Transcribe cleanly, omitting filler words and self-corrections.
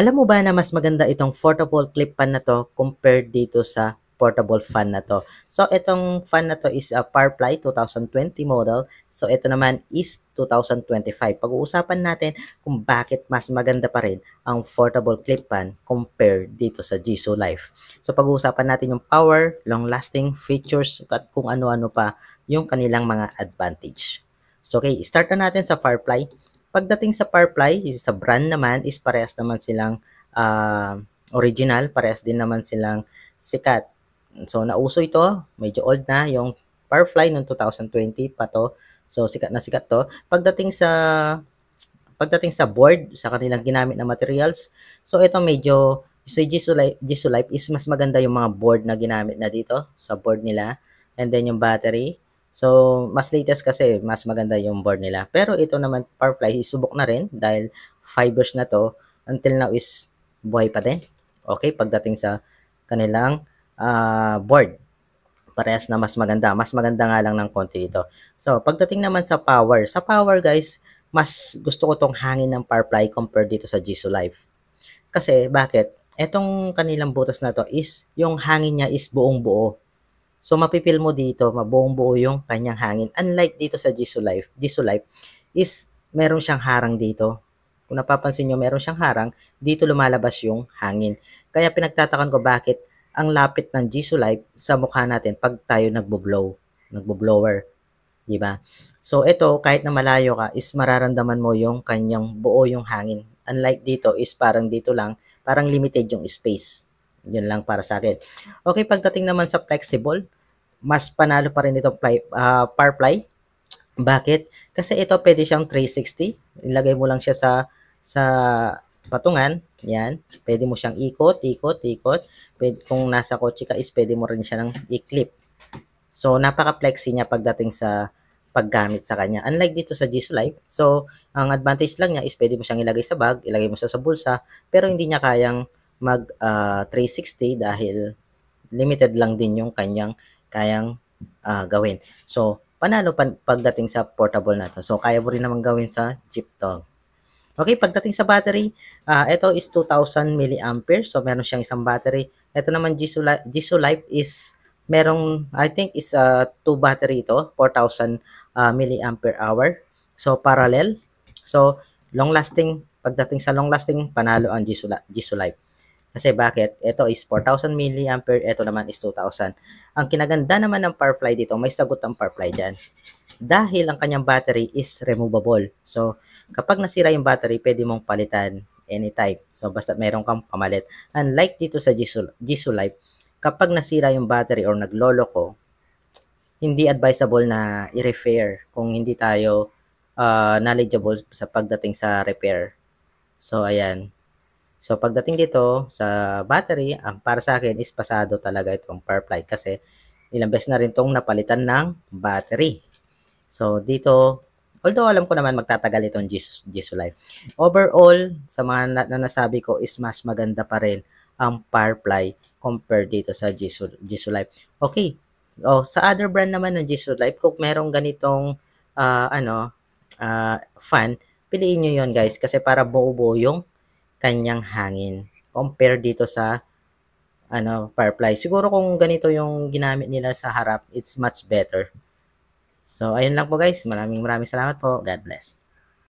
Alam mo ba na mas maganda itong portable clip fan na 'to compared dito sa portable fan na 'to. So itong fan na 'to is a Firefly 2020 model. So ito naman is 2025. Pag-uusapan natin kung bakit mas maganda pa rin ang portable clip fan compared dito sa Jisoo Life. So pag-uusapan natin yung power, long-lasting features at kung ano-ano pa yung kanilang mga advantage. So okay, start na natin sa Firefly. Pagdating sa Firefly, sa brand naman is parehas naman silang original, parehas din naman silang sikat. So nauso ito, medyo old na yung Firefly noong 2020 pa to. So sikat to. Pagdating sa board, sa kanilang ginamit na materials, so ito medyo sa Jisoo Life is mas maganda yung mga board na ginamit na dito sa board nila. And then yung battery. So, mas latest kasi, mas maganda yung board nila. Pero ito naman, Firefly, subok na rin dahil 5 years na to. Until now is buhay pa din. Okay, pagdating sa kanilang board. Parehas na mas maganda. Mas maganda nga lang ng konti ito. So, pagdating naman sa power. Sa power, guys, mas gusto ko tong hangin ng Firefly compared dito sa Jisoo Life. Kasi, bakit? Etong kanilang butas na to is, yung hangin niya is buong buo. So, mapipil mo dito, mabuong buo yung kanyang hangin. Unlike dito sa Jisoo Life is meron siyang harang dito. Kung napapansin nyo, meron siyang harang, dito lumalabas yung hangin. Kaya pinagtatakan ko bakit ang lapit ng Jisoo Life sa mukha natin pag tayo nagbo-blower, di ba? So, ito, kahit na malayo ka, is mararamdaman mo yung kanyang buo yung hangin. Unlike dito, is parang dito lang, parang limited yung space. Yun lang para sa akin. Okay, pagdating naman sa flexible, mas panalo pa rin itong Firefly. Bakit? Kasi ito pwede siyang 360. Ilagay mo lang siya sa patungan. Yan. Pwede mo siyang ikot. Pwede, kung nasa kotse ka is pwede mo rin siya ng i-clip. So, napaka-flexy niya pagdating sa paggamit sa kanya. Unlike dito sa Jisoo Life, so, ang advantage lang niya is pwede mo siyang ilagay sa bag, ilagay mo siya sa bulsa, pero hindi niya kayang mag 360 dahil limited lang din yung kanyang kayang gawin. So, panalo pagdating sa portable na to. So, kaya mo rin naman gawin sa Jeep to. Okay, pagdating sa battery, ito is 2,000 mAh. So, meron siyang isang battery. Ito naman, Jisoo Life is merong, I think, is 2 battery ito, 4,000 mAh. So, parallel. So, long lasting, pagdating sa long lasting, panalo ang Jisoo Life. Kasi bakit? Ito is 4,000 mAh, ito naman is 2,000. Ang kinaganda naman ng Firefly dito, may sagot ang Firefly dyan. Dahil ang kanyang battery is removable. So, kapag nasira yung battery, pwede mong palitan anytime. So, basta meron kang pamalit. Unlike dito sa Jisoo Life, kapag nasira yung battery or nagloloko, hindi advisable na i-repair kung hindi tayo knowledgeable sa pagdating sa repair. So, ayan. So, pagdating dito sa battery, para sa akin is pasado talaga itong Firefly kasi ilang beses na rin itong napalitan ng battery. So, dito, although alam ko naman magtatagal itong Jisoo Life. Overall, sa mga nasabi ko is mas maganda pa rin ang Firefly compared dito sa Jisoo Life. Okay. Sa other brand naman ng Jisoo Life, kung merong ganitong fan, piliin nyo yon guys kasi para buo-buo yung kanyang hangin compare dito sa Firefly. Siguro kung ganito yung ginamit nila sa harap, it's much better. So, ayun lang po guys. Maraming salamat po. God bless.